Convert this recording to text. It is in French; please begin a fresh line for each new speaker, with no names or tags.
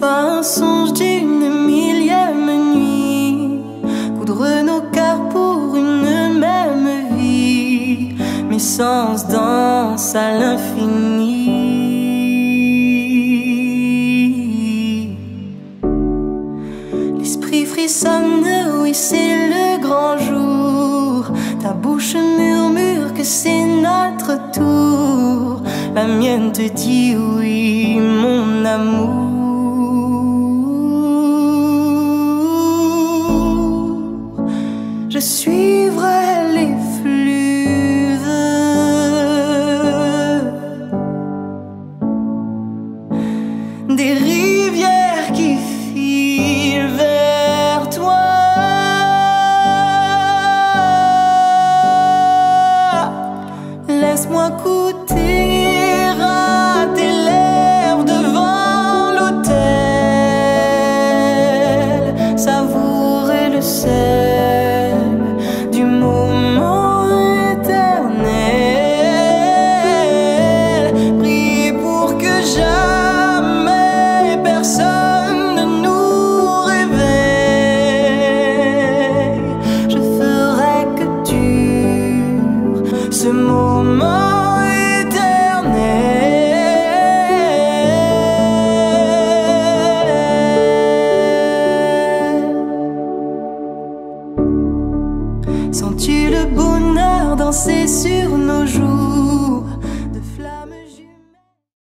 pas un songe d'une millième nuit, coudre nos cœurs pour une même vie, mes sens dansent à l'infini. L'esprit frissonne, oui c'est le grand jour, ta bouche murmure que c'est notre tour, la mienne te dit oui mon amour. Je suivrai les fleuves des rivières qui filent vers toi. Laisse-moi goûter à tes lèvres devant l'autel, savourer le sel du moment éternel. Prier pour que jamais personne ne nous réveille. Je ferai que dure ce moment éternel. Sens-tu le bonheur danser sur